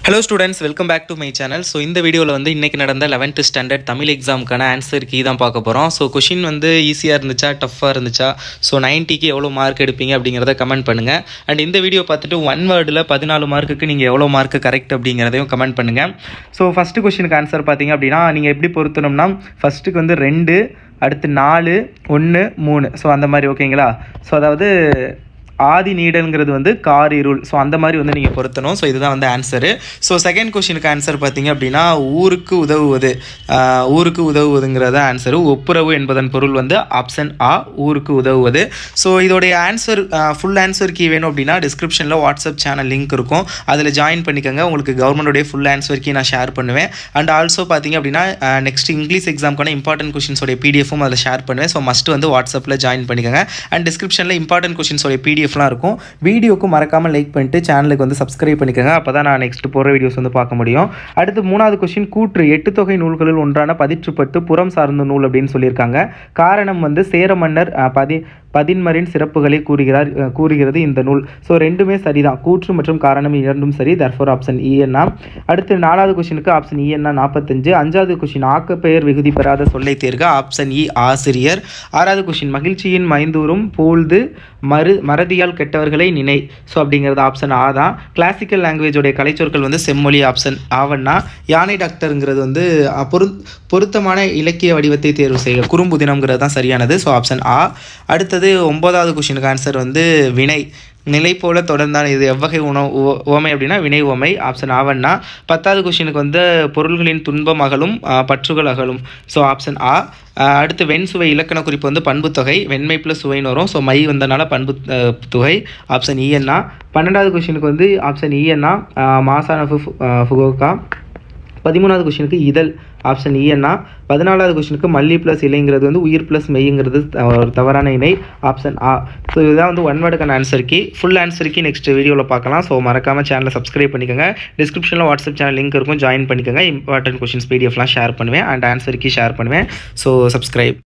Hello students, welcome back to my channel. So இந்த வீடியோவில் வந்து இன்றைக்கி நடந்த 11th ஸ்டாண்டர்ட் தமிழ் எக்ஸாமுக்கான ஆன்சர் கீ தான் பார்க்க போகிறோம். ஸோ கொஷின் வந்து ஈஸியாக இருந்துச்சா டஃப்பாக இருந்துச்சா, ஸோ 90க்கு எவ்வளோ மார்க் எடுப்பீங்க அப்படிங்கிறத கமெண்ட் பண்ணுங்கள். அண்ட் இந்த வீடியோ பார்த்துட்டு ஒன் வேர்டில் 14 மார்க்குக்கு நீங்கள் எவ்வளோ மார்க்கு கரெக்ட் அப்படிங்கிறதையும் கமெண்ட் பண்ணுங்கள். ஸோ ஃபஸ்ட்டு கொஷினுக்கு ஆன்சர் பார்த்தீங்க அப்படின்னா நீங்கள் எப்படி பொருத்தணும்னா ஃபஸ்ட்டுக்கு வந்து 2, அடுத்து 4, 1, 3 ஸோ அந்த மாதிரி ஓகேங்களா. ஸோ அதாவது ஆதி நீடல்ங்கிறது வந்து கார் இருள், ஸோ அந்த மாதிரி வந்து நீங்கள் பொருத்தணும். ஸோ இதுதான் வந்து ஆன்சரு. ஸோ செகண்ட் கொஷினுக்கு ஆன்சர் பார்த்தீங்க அப்படின்னா ஊருக்கு உதவுவதுங்கிறத ஆன்சரு. ஒப்புரவு என்பதன் பொருள் வந்து ஆப்ஷன் ஆ, ஊருக்கு உதவுவது. ஸோ இதோடைய ஆன்சர் ஃபுல் ஆன்சர் கீ வேணும் அப்படின்னா டிஸ்கிரிப்ஷனில் வாட்ஸ்அப் சேனல் லிங்க் இருக்கும், அதில் ஜாயின் பண்ணிக்கோங்க. உங்களுக்கு கவர்மெண்டோடைய ஃபுல் ஆன்சர் கீ நான் ஷேர் பண்ணுவேன். அண்ட் ஆல்சோ பார்த்தீங்க அப்படின்னா நெக்ஸ்ட் இங்கிலீஷ் எக்ஸாமுக்கான இம்பார்ட்டன்ட் கொஷின்ஸோடைய பிடிஎஃப்பும் அதில் ஷேர் பண்ணுவேன். ஸோ மஸ்ட் வந்து வாட்ஸ்அப்பில் ஜாயின் பண்ணிக்கோங்க. அண்ட் டிஸ்கிரிப்ஷனில் இம்பார்ட்டன்ட் கொஷின்ஸோடைய பிடிஎஃப்லாம் இருக்கும். வீடியோக்கு மறக்காமல் லைக் பண்ணிட்டு சேனலுக்கு வந்து சப்ஸ்கிரைப் பண்ணிக்கோங்க. அப்போ தான் நான் நெக்ஸ்ட் போகிற வீடியோஸ் வந்து பார்க்க முடியும். அடுத்து 3வது கொஸ்டின், கூற்று 8 தொகை நூல்களில் ஒன்றான பதிற்றுப்பட்டு புறம் சார்ந்த நூல் அப்படின்னு சொல்லியிருக்காங்க. காரணம் வந்து சேர மன்னர் பதின்மரின் சிறப்புகளை கூறுகிறது இந்த நூல். ஸோ ரெண்டுமே சரிதான், கூற்று மற்றும் காரணம் இரண்டும் சரி. தர்ஃபோர் ஆப்ஷன் இஎன்னா. அடுத்து 4வது கொஸ்டினுக்கு ஆப்ஷன் இஎன்னா 45. 5வது கொஸ்டின், ஆக்கப்பெயர் விகுதி பெறாத சொல்லை தேர்க. ஆப்ஷன் இ ஆசிரியர். 6வது கொஸ்டின், மகிழ்ச்சியின் மைந்தூரும் போல்து மறதியால் கெட்டவர்களை நினை. ஸோ அப்படிங்கிறது ஆப்ஷன் ஆ தான். கிளாசிக்கல் லாங்குவேஜோடைய கலைச்சொற்கள் வந்து செம்மொழி, ஆப்ஷன் ஆவண்ணா. யானை டாக்டருங்கிறது வந்து பொருத்தமான இலக்கிய வடிவத்தை தேர்வு செய்ய. குறும்புதினம்ங்கிறது தான் சரியானது. ஸோ ஆப்ஷன் ஆ. அடுத்தது 9வது கொஸ்டினுக்கு ஆன்சர் வந்து வினை. நிலை போல தொடர்ந்தான இது எவ்வகை உவமை அப்படின்னா வினை உவமை, ஆப்ஷன் ஆவண்ணா. 10வது கொஸ்டினுக்கு வந்து பொருள்களின் துன்பம் அகலும் பற்றுகள் அகலும். ஸோ ஆப்ஷன் ஆ. அடுத்து வெண்சுவை இலக்கண குறிப்பு வந்து பண்பு தொகை, வெண்மை ப்ளஸ் சுவைன்னு வரும். ஸோ மை வந்தனால பண்பு தொகை, ஆப்ஷன் இஎன்னா. 12வது கொஸ்டினுக்கு வந்து ஆப்ஷன் இஎன்னா மாசான ஃபுகோகா. 13வது கொஸ்டினுக்கு இதழ், ஆப்ஷன் இஎன்னா. 14வது கொஸ்டினுக்கு மல்லி ப்ளஸ் இலைங்கிறது வந்து உயிர் ப்ளஸ் மெய்ங்கிறது ஒரு தவறான இணை, ஆப்ஷன் ஆ. ஸோ இதுதான் வந்து ஒன் வேர்டுக்கான answer key. Full answer key next வீடியோவில் பார்க்கலாம். ஸோ மறக்காமல் சேனலை சப்ஸ்கிரைப் பண்ணிக்கோங்க. டிஸ்கிரிப்ஷனில் வாட்ஸ்அப் சேனல் லிங்க் இருக்கும், ஜாயின் பண்ணிக்கோங்க. இம்பார்ட்டன்ட் கொஸ்டின்ஸ் பிடிஎஃப்லாம் ஷேர் பண்ணுவேன் அண்ட் ஆன்சர் கீ ஷேர் பண்ணுவேன். So subscribe.